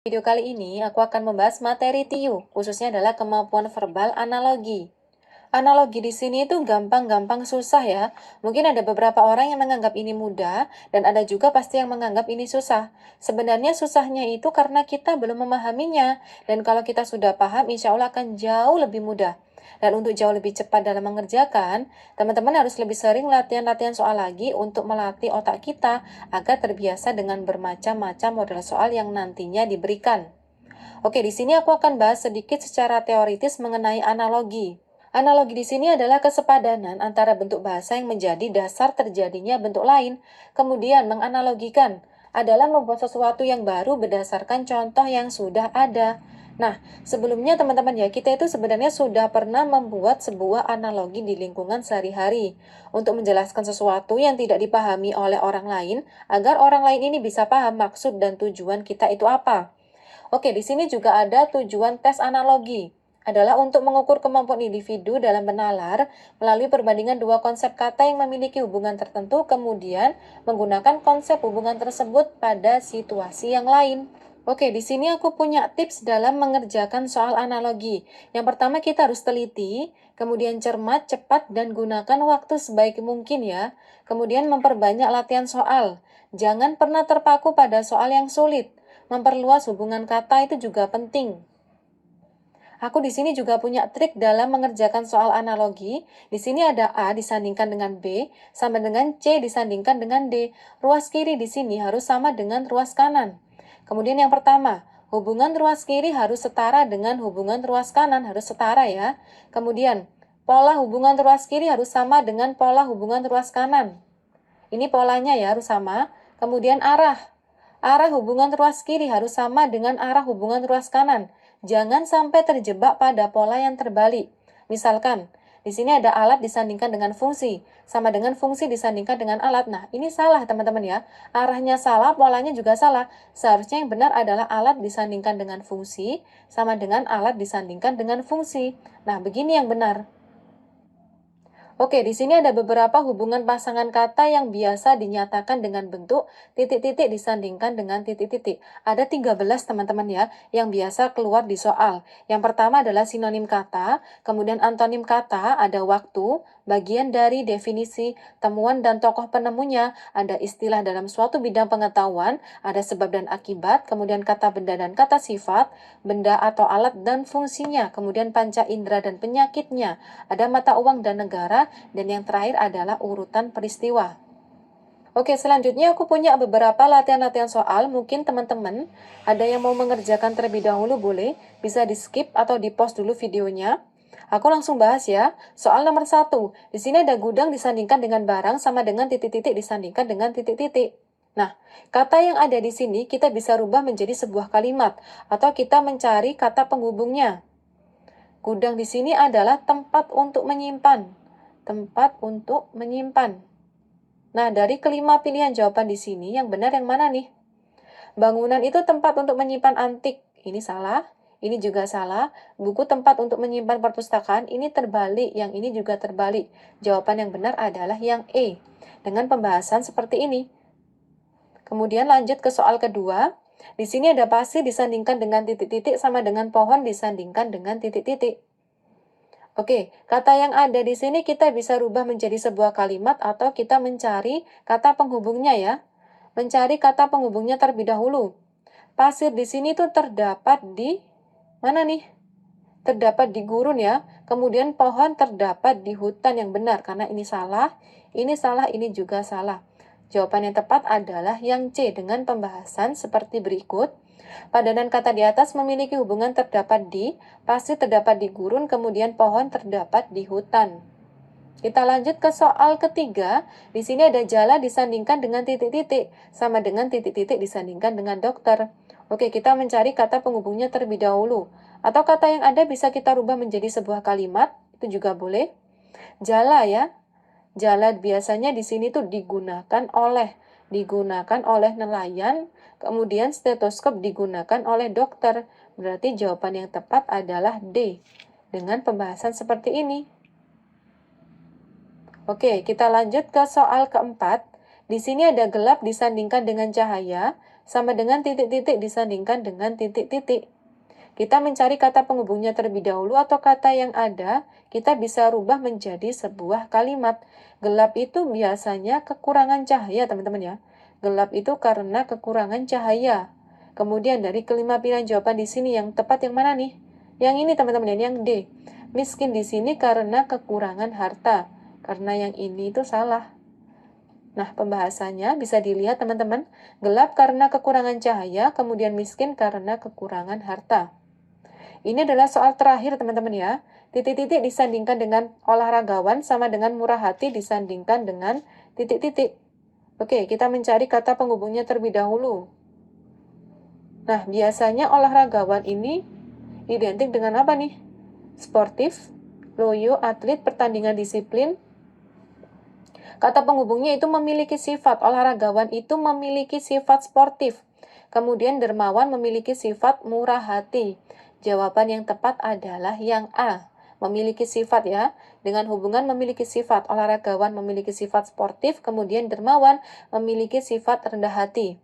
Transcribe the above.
Video kali ini aku akan membahas materi TIU, khususnya adalah kemampuan verbal analogi. Analogi di sini itu gampang-gampang susah ya. Mungkin ada beberapa orang yang menganggap ini mudah, dan ada juga pasti yang menganggap ini susah. Sebenarnya susahnya itu karena kita belum memahaminya, dan kalau kita sudah paham, insya Allah akan jauh lebih mudah. Dan untuk jauh lebih cepat dalam mengerjakan, teman-teman harus lebih sering latihan-latihan soal lagi untuk melatih otak kita agar terbiasa dengan bermacam-macam model soal yang nantinya diberikan. Oke, di sini aku akan bahas sedikit secara teoritis mengenai analogi. Analogi di sini adalah kesepadanan antara bentuk bahasa yang menjadi dasar terjadinya bentuk lain, kemudian menganalogikan adalah membuat sesuatu yang baru berdasarkan contoh yang sudah ada. Nah, sebelumnya teman-teman ya, kita itu sebenarnya sudah pernah membuat sebuah analogi di lingkungan sehari-hari untuk menjelaskan sesuatu yang tidak dipahami oleh orang lain agar orang lain ini bisa paham maksud dan tujuan kita itu apa. Oke, di sini juga ada tujuan tes analogi adalah untuk mengukur kemampuan individu dalam menalar melalui perbandingan dua konsep kata yang memiliki hubungan tertentu, kemudian menggunakan konsep hubungan tersebut pada situasi yang lain. Oke, di sini aku punya tips dalam mengerjakan soal analogi. Yang pertama kita harus teliti, kemudian cermat, cepat, dan gunakan waktu sebaik mungkin ya. Kemudian memperbanyak latihan soal. Jangan pernah terpaku pada soal yang sulit. Memperluas hubungan kata itu juga penting. Aku di sini juga punya trik dalam mengerjakan soal analogi. Di sini ada A disandingkan dengan B, sama dengan C disandingkan dengan D. Ruas kiri di sini harus sama dengan ruas kanan. Kemudian yang pertama, hubungan ruas kiri harus setara dengan hubungan ruas kanan, harus setara ya. Kemudian, pola hubungan ruas kiri harus sama dengan pola hubungan ruas kanan. Ini polanya ya, harus sama. Kemudian arah. Arah hubungan ruas kiri harus sama dengan arah hubungan ruas kanan. Jangan sampai terjebak pada pola yang terbalik. Misalkan, di sini ada alat disandingkan dengan fungsi, sama dengan fungsi disandingkan dengan alat. Nah, ini salah teman-teman ya. Arahnya salah, polanya juga salah. Seharusnya yang benar adalah alat disandingkan dengan fungsi, sama dengan alat disandingkan dengan fungsi. Nah, begini yang benar. Oke, di sini ada beberapa hubungan pasangan kata yang biasa dinyatakan dengan bentuk titik-titik disandingkan dengan titik-titik. Ada 13 teman-teman ya, yang biasa keluar di soal. Yang pertama adalah sinonim kata, kemudian antonim kata, ada waktu, bagian dari definisi, temuan dan tokoh penemunya, ada istilah dalam suatu bidang pengetahuan, ada sebab dan akibat, kemudian kata benda dan kata sifat, benda atau alat dan fungsinya, kemudian panca indera dan penyakitnya, ada mata uang dan negara, dan yang terakhir adalah urutan peristiwa. Oke, selanjutnya aku punya beberapa latihan-latihan soal. Mungkin teman-teman ada yang mau mengerjakan terlebih dahulu, boleh bisa di skip atau di pause dulu videonya. Aku langsung bahas ya. Soal nomor 1. Di sini ada gudang disandingkan dengan barang sama dengan titik-titik disandingkan dengan titik-titik. Nah, kata yang ada di sini kita bisa rubah menjadi sebuah kalimat atau kita mencari kata penghubungnya. Gudang di sini adalah tempat untuk menyimpan. Tempat untuk menyimpan. Nah, dari kelima pilihan jawaban di sini, yang benar yang mana nih? Bangunan itu tempat untuk menyimpan antik. Ini salah. Ini juga salah. Buku tempat untuk menyimpan perpustakaan. Ini terbalik. Yang ini juga terbalik. Jawaban yang benar adalah yang E. Dengan pembahasan seperti ini. Kemudian lanjut ke soal kedua. Di sini ada pasir disandingkan dengan titik-titik sama dengan pohon disandingkan dengan titik-titik. Oke, kata yang ada di sini kita bisa rubah menjadi sebuah kalimat atau kita mencari kata penghubungnya ya. Mencari kata penghubungnya terlebih dahulu. Pasir di sini tuh terdapat di mana nih? Terdapat di gurun ya. Kemudian pohon terdapat di hutan yang benar karena ini salah, ini juga salah. Jawaban yang tepat adalah yang C dengan pembahasan seperti berikut. Padanan kata di atas memiliki hubungan terdapat di, pasir terdapat di gurun, kemudian pohon terdapat di hutan. Kita lanjut ke soal ketiga. Di sini ada jala disandingkan dengan titik-titik, sama dengan titik-titik disandingkan dengan dokter. Oke, kita mencari kata penghubungnya terlebih dahulu. Atau kata yang ada bisa kita rubah menjadi sebuah kalimat, itu juga boleh. Jala ya. Jala biasanya di sini tuh digunakan oleh nelayan, kemudian stetoskop digunakan oleh dokter. Berarti jawaban yang tepat adalah D. Dengan pembahasan seperti ini. Oke, kita lanjut ke soal keempat. Di sini ada gelap disandingkan dengan cahaya, sama dengan titik-titik disandingkan dengan titik-titik. Kita mencari kata penghubungnya terlebih dahulu atau kata yang ada, kita bisa rubah menjadi sebuah kalimat. Gelap itu biasanya kekurangan cahaya, teman-teman ya. Gelap itu karena kekurangan cahaya. Kemudian dari kelima pilihan jawaban di sini yang tepat yang mana nih? Yang ini teman-teman, yang D. Miskin di sini karena kekurangan harta. Karena yang ini itu salah. Nah, pembahasannya bisa dilihat teman-teman. Gelap karena kekurangan cahaya, kemudian miskin karena kekurangan harta. Ini adalah soal terakhir teman-teman ya. Titik-titik disandingkan dengan olahragawan sama dengan murah hati disandingkan dengan titik-titik. Oke, kita mencari kata penghubungnya terlebih dahulu. Nah, biasanya olahragawan ini identik dengan apa nih? Sportif, loyo, atlet, pertandingan disiplin. Kata penghubungnya itu memiliki sifat, olahragawan itu memiliki sifat sportif. Kemudian dermawan memiliki sifat murah hati. Jawaban yang tepat adalah yang A. Memiliki sifat ya. Dengan hubungan memiliki sifat, olahragawan memiliki sifat sportif, kemudian dermawan memiliki sifat rendah hati.